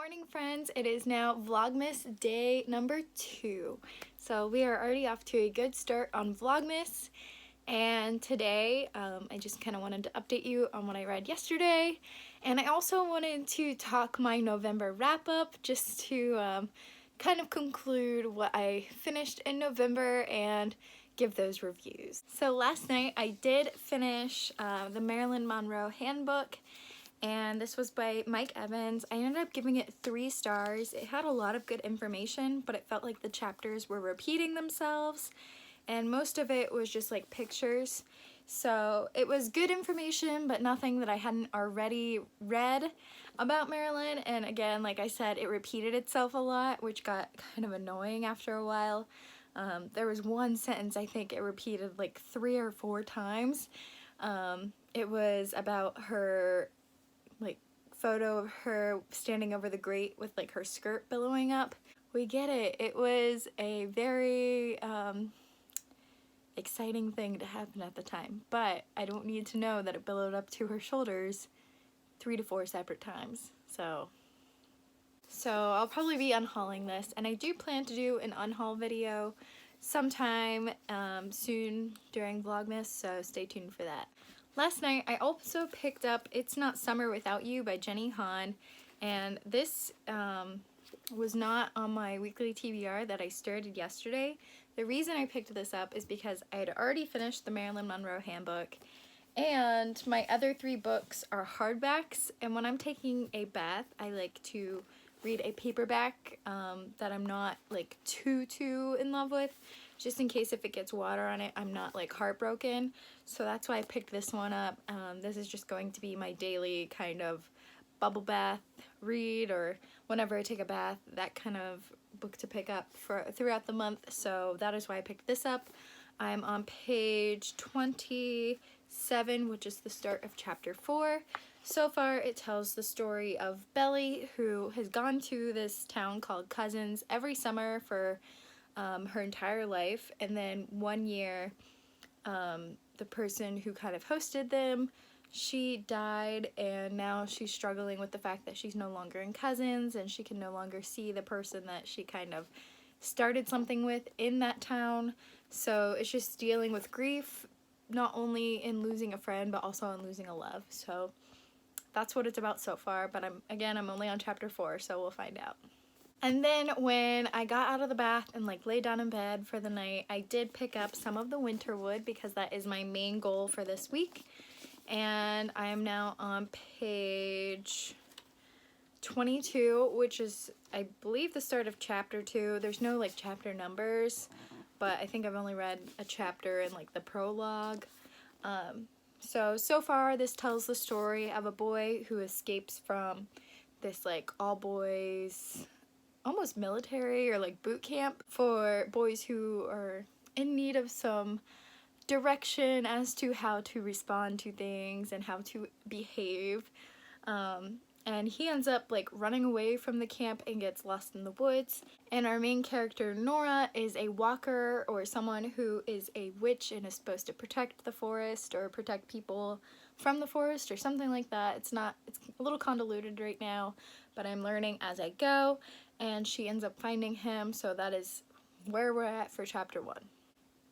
morning, friends. It is now Vlogmas day number 2. So we are already off to a good start on Vlogmas. And today I just kind of wanted to update you on what I read yesterday. And I also wanted to talk my November wrap up just to kind of conclude what I finished in November and give those reviews. So last night I did finish the Marilyn Monroe Handbook. And this was by Mike Evans. I ended up giving it 3 stars. It had a lot of good information, but it felt like the chapters were repeating themselves, and most of it was just like pictures. So it was good information, but nothing that I hadn't already read about Marilyn. And again, like I said, it repeated itself a lot, which got kind of annoying after a while. There was one sentence I think it repeated like 3 or 4 times. It was about her like photo of her standing over the grate with like her skirt billowing up. We get it. It was a very exciting thing to happen at the time, but I don't need to know that it billowed up to her shoulders 3 to 4 separate times. So I'll probably be unhauling this, and I do plan to do an unhaul video sometime soon during Vlogmas, so stay tuned for that. Last night I also picked up It's Not Summer Without You by Jenny Han, and this was not on my weekly TBR that I started yesterday. The reason I picked this up is because I had already finished the Marilyn Monroe Handbook, and my other 3 books are hardbacks, and when I'm taking a bath I like to read a paperback that I'm not like too in love with, just in case if it gets water on it I'm not like heartbroken. So that's why I picked this one up. This is just going to be my daily kind of bubble bath read, or whenever I take a bath, that kind of book to pick up for throughout the month. So that is why I picked this up. I'm on page 27, which is the start of chapter 4. So far it tells the story of Belly, who has gone to this town called Cousins every summer for her entire life, and then one year the person who kind of hosted them, she died, and now she's struggling with the fact that she's no longer in Cousins and she can no longer see the person that she kind of started something with in that town. So it's just dealing with grief, not only in losing a friend but also in losing a love. So that's what it's about so far, but I'm only on chapter 4, so we'll find out. And then when I got out of the bath and like lay down in bed for the night, I did pick up some of the Winterwood because that is my main goal for this week. And I am now on page 22, which is, I believe, the start of chapter 2. There's no like chapter numbers, but I think I've only read a chapter in like the prologue. So far this tells the story of a boy who escapes from this like all boys, almost military or like boot camp for boys who are in need of some direction as to how to respond to things and how to behave. And he ends up like running away from the camp and gets lost in the woods. And our main character, Nora, is a walker, or someone who is a witch and is supposed to protect the forest or protect people from the forest or something like that. It's a little convoluted right now, but I'm learning as I go. And she ends up finding him, so that is where we're at for chapter 1.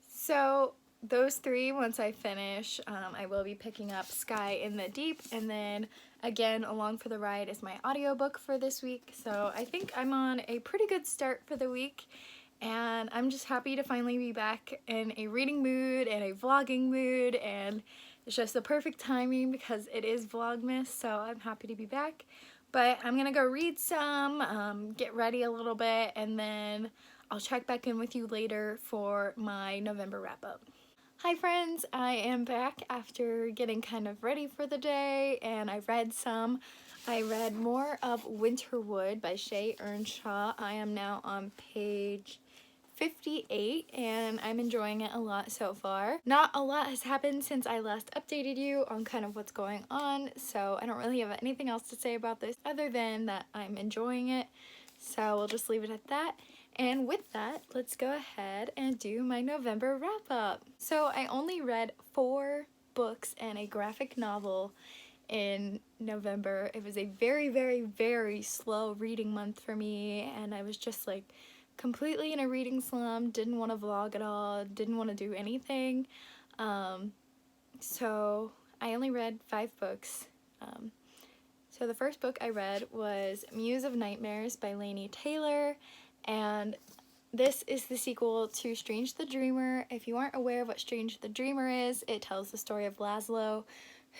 So those 3, once I finish, I will be picking up Sky in the Deep, and then again along for the ride is my audiobook for this week. So I think I'm on a pretty good start for the week, and I'm just happy to finally be back in a reading mood and a vlogging mood, and it's just the perfect timing because it is Vlogmas, so I'm happy to be back. But I'm gonna go read some, get ready a little bit, and then I'll check back in with you later for my November wrap-up. Hi friends, I am back after getting kind of ready for the day, and I read some. I read more of Winterwood by Shay Earnshaw. I am now on page 58, and I'm enjoying it a lot so far. Not a lot has happened since I last updated you on kind of what's going on, so I don't really have anything else to say about this other than that I'm enjoying it. So we'll just leave it at that. And with that, let's go ahead and do my November wrap up. So I only read 4 books and a graphic novel in November. It was a very, very, very slow reading month for me, and I was just like completely in a reading slump, didn't want to vlog at all, didn't want to do anything. So I only read 5 books. So the first book I read was Muse of Nightmares by Laini Taylor, and this is the sequel to Strange the Dreamer. If you aren't aware of what Strange the Dreamer is, it tells the story of Laszlo,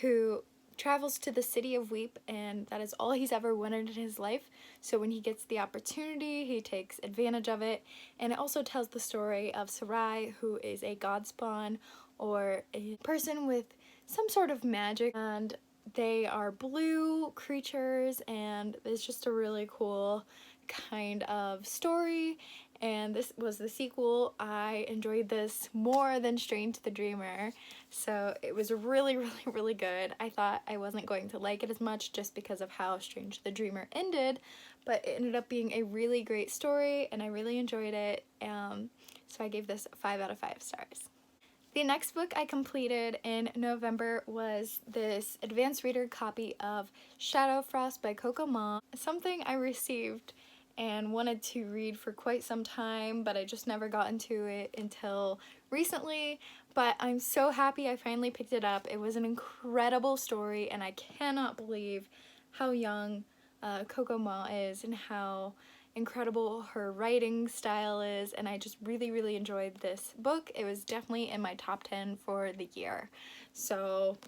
who travels to the city of Weep, and that is all he's ever wanted in his life. So when he gets the opportunity, he takes advantage of it. And it also tells the story of Sarai, who is a god spawn, or a person with some sort of magic, and they are blue creatures, and it's just a really cool kind of story. And this was the sequel. I enjoyed this more than Strange the Dreamer, so it was really, really, really good. I thought I wasn't going to like it as much just because of how Strange the Dreamer ended, but it ended up being a really great story, and I really enjoyed it. So I gave this 5 out of 5 stars. The next book I completed in November was this advanced reader copy of Shadow Frost by Coco Ma, something I received and wanted to read for quite some time, but I just never got into it until recently. But I'm so happy I finally picked it up. It was an incredible story, and I cannot believe how young Coco Ma is and how incredible her writing style is, and I just really, really enjoyed this book. It was definitely in my top 10 for the year. So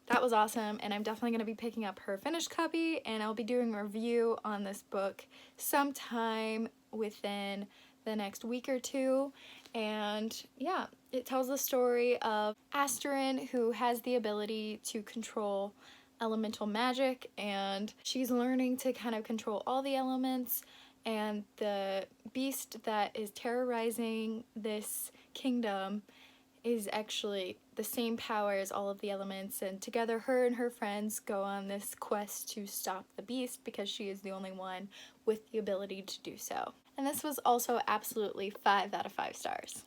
that was awesome, and I'm definitely going to be picking up her finished copy, and I'll be doing a review on this book sometime within the next week or two. And yeah, it tells the story of Asterin, who has the ability to control elemental magic, and she's learning to kind of control all the elements, and the beast that is terrorizing this kingdom is actually the same power as all of the elements, and together her and her friends go on this quest to stop the beast because she is the only one with the ability to do so. And this was also absolutely 5 out of 5 stars.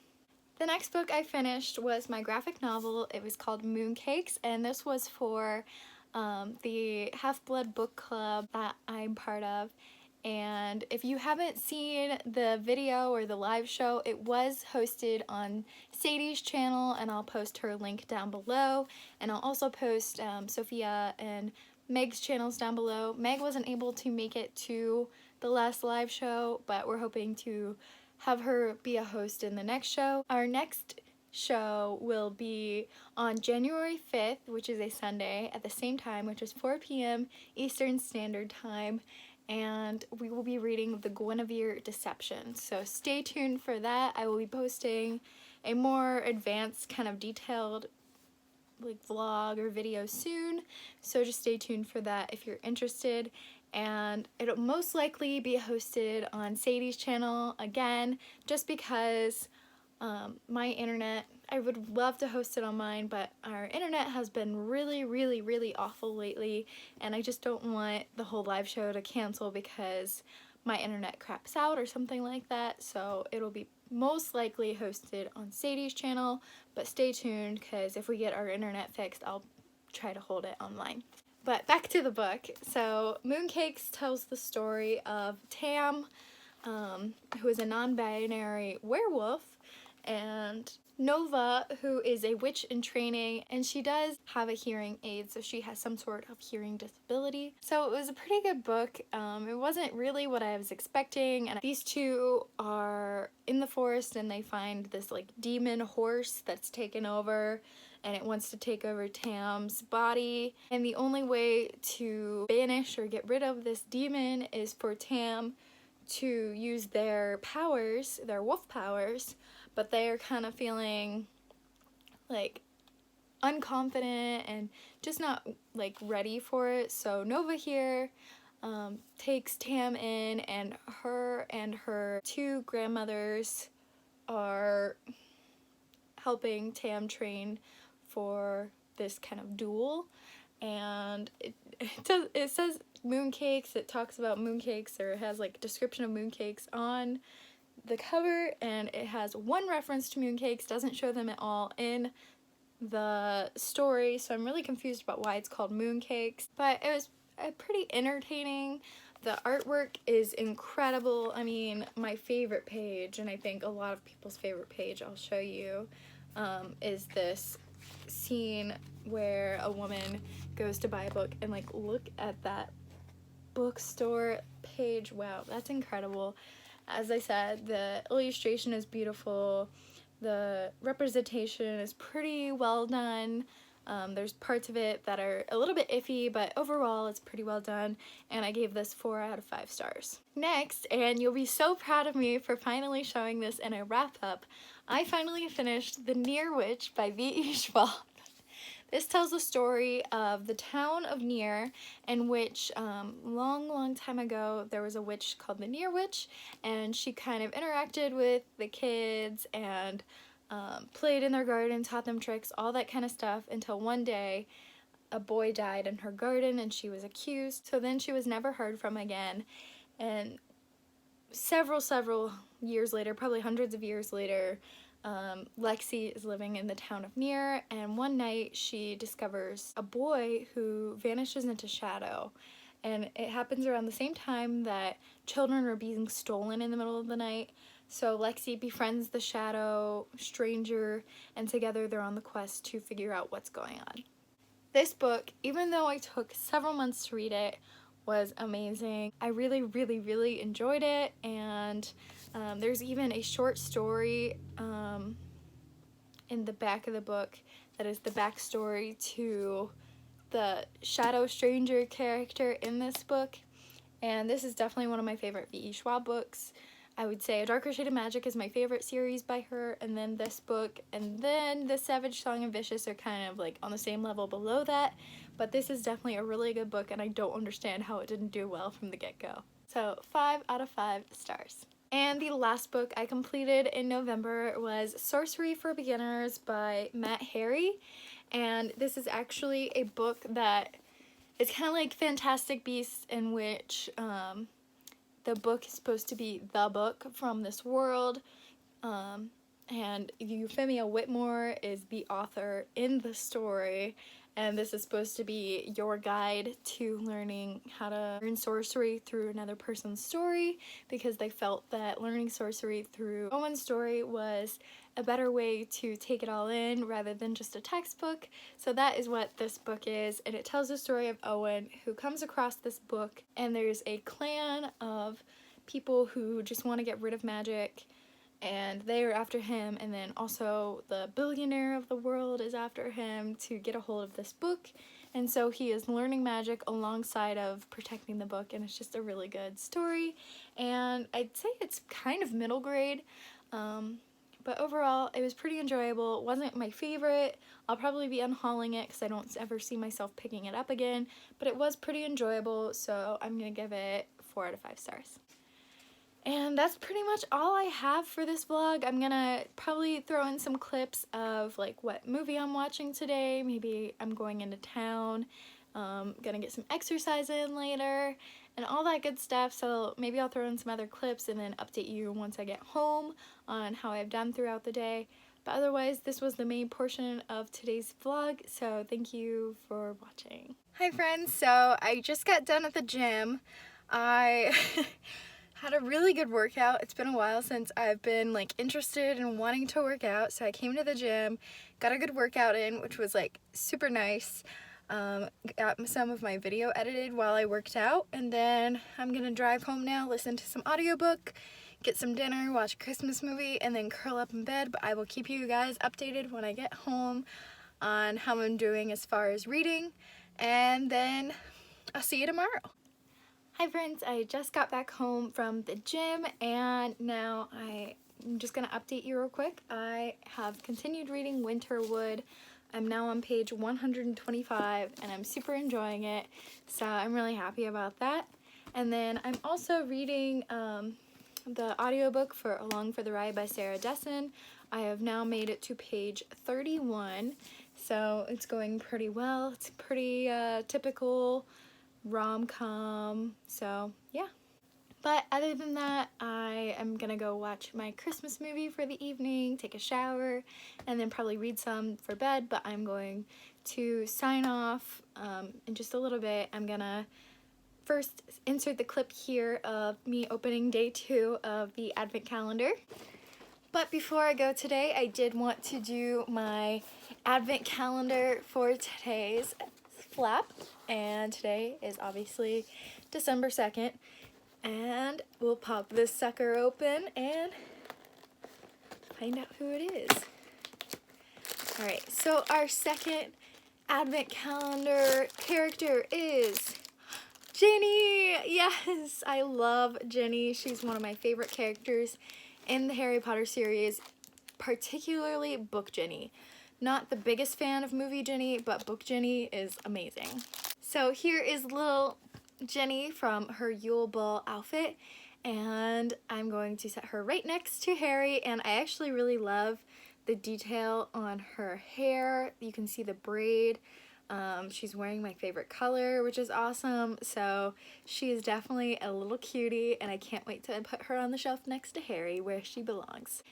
The next book I finished was my graphic novel. It was called Mooncakes, and this was for the Half-Blood book club that I'm part of. And if you haven't seen the video or the live show, it was hosted on Sadie's channel, and I'll post her link down below. And I'll also post Sophia and Meg's channels down below. Meg wasn't able to make it to the last live show, but we're hoping to have her be a host in the next show. Our next show will be on January 5th, which is a Sunday, at the same time, which is 4 p.m. Eastern Standard Time. And we will be reading The Guinevere Deception. So stay tuned for that. I will be posting a more advanced, kind of detailed like vlog or video soon. So just stay tuned for that if you're interested. And it'll most likely be hosted on Sadie's channel again, just because my internet, I would love to host it on mine, but our internet has been really, really, really awful lately, and I just don't want the whole live show to cancel because my internet craps out or something like that. So it'll be most likely hosted on Sadie's channel, but stay tuned because if we get our internet fixed, I'll try to hold it online. But back to the book. So Mooncakes tells the story of Tam, who is a non-binary werewolf, and Nova, who is a witch in training, and she does have a hearing aid, so she has some sort of hearing disability. So it was a pretty good book. It wasn't really what I was expecting, and these two are in the forest and they find this like demon horse that's taken over, and it wants to take over Tam's body, and the only way to banish or get rid of this demon is for Tam to use their powers, their wolf powers, but they are kind of feeling like unconfident and just not like ready for it. So Nova here takes Tam in, and her 2 grandmothers are helping Tam train for this kind of duel. And it says mooncakes, it talks about mooncakes, or it has like a description of mooncakes on the cover, and it has one reference to mooncakes, doesn't show them at all in the story, so I'm really confused about why it's called Mooncakes, but it was pretty entertaining. The artwork is incredible. I mean, my favorite page, and I think a lot of people's favorite page, I'll show you, is this scene where a woman goes to buy a book, and like, look at that bookstore page. Wow, that's incredible. As I said, the illustration is beautiful. The representation is pretty well done. There's parts of it that are a little bit iffy, but overall it's pretty well done, and I gave this 4 out of 5 stars. Next, and you'll be so proud of me for finally showing this in a wrap-up, I finally finished The Near Witch by V.E. Schwab. This tells the story of the town of Near, in which long time ago there was a witch called the Near Witch, and she kind of interacted with the kids and played in their garden, taught them tricks, all that kind of stuff, until one day a boy died in her garden and she was accused. So then she was never heard from again, and several years later, probably hundreds of years later, Lexi is living in the town of Near, and one night she discovers a boy who vanishes into shadow, and it happens around the same time that children are being stolen in the middle of the night. So Lexi befriends the shadow stranger, and together they're on the quest to figure out what's going on. This book, even though I took several months to read it, was amazing. I really enjoyed it, and there's even a short story in the back of the book that is the backstory to the shadow stranger character in this book, and this is definitely one of my favorite V.E. Schwab books. I would say A Darker Shade of Magic is my favorite series by her, and then this book, and then The Savage Song and Vicious are kind of like on the same level below that, but this is definitely a really good book, and I don't understand how it didn't do well from the get-go. So 5 out of 5 stars. And the last book I completed in November was Sorcery for Beginners by Matt Harry, and this is actually a book that is kind of like Fantastic Beasts, in which the book is supposed to be the book from this world, and Euphemia Whitmore is the author in the story, and this is supposed to be your guide to learning how to learn sorcery through another person's story, because they felt that learning sorcery through Owen's story was a better way to take it all in rather than just a textbook. So that is what this book is, and it tells the story of Owen, who comes across this book, and there's a clan of people who just want to get rid of magic, and they are after him, and then also the billionaire of the world is after him to get a hold of this book, and so he is learning magic alongside of protecting the book, and it's just a really good story, and I'd say it's kind of middle grade, but overall it was pretty enjoyable. It wasn't my favorite. I'll probably be unhauling it because I don't ever see myself picking it up again, but it was pretty enjoyable, so I'm gonna give it 4 out of 5 stars. And that's pretty much all I have for this vlog. I'm gonna probably throw in some clips of like what movie I'm watching today. Maybe I'm going into town, gonna get some exercise in later, and all that good stuff. So maybe I'll throw in some other clips and then update you once I get home on how I've done throughout the day. But otherwise, this was the main portion of today's vlog, so thank you for watching. Hi friends, so I just got done at the gym. I had a really good workout. It's been a while since I've been like interested in wanting to work out, so I came to the gym, got a good workout in, which was like super nice. Got some of my video edited while I worked out, and then I'm gonna drive home now, listen to some audiobook, get some dinner, watch a Christmas movie, and then curl up in bed. But I will keep you guys updated when I get home on how I'm doing as far as reading, and then I'll see you tomorrow. Hi friends, I just got back home from the gym, and now I'm just going to update you real quick. I have continued reading Winterwood. I'm now on page 125, and I'm super enjoying it, so I'm really happy about that. And then I'm also reading the audiobook for Along for the Ride by Sarah Dessen. I have now made it to page 31, so it's going pretty well. It's pretty typical rom-com, so yeah. But other than that, I am gonna go watch my Christmas movie for the evening, take a shower, and then probably read some for bed. But I'm going to sign off in just a little bit. I'm gonna first insert the clip here of me opening day 2 of the advent calendar. But before I go today, I did want to do my advent calendar for today's flap. And today is obviously December 2nd. And we'll pop this sucker open and find out who it is. Alright, so our second advent calendar character is Ginny! Yes, I love Ginny. She's one of my favorite characters in the Harry Potter series, particularly Book Ginny. Not the biggest fan of movie Ginny, but Book Ginny is amazing. So here is little Ginny from her Yule Ball outfit, and I'm going to set her right next to Harry, and I actually really love the detail on her hair. You can see the braid. She's wearing my favorite color, which is awesome. So she is definitely a little cutie, and I can't wait to put her on the shelf next to Harry where she belongs.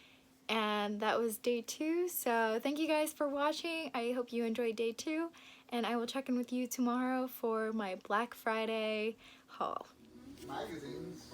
And that was day 2, so thank you guys for watching. I hope you enjoyed day 2, and I will check in with you tomorrow for my Black Friday haul. Magazines.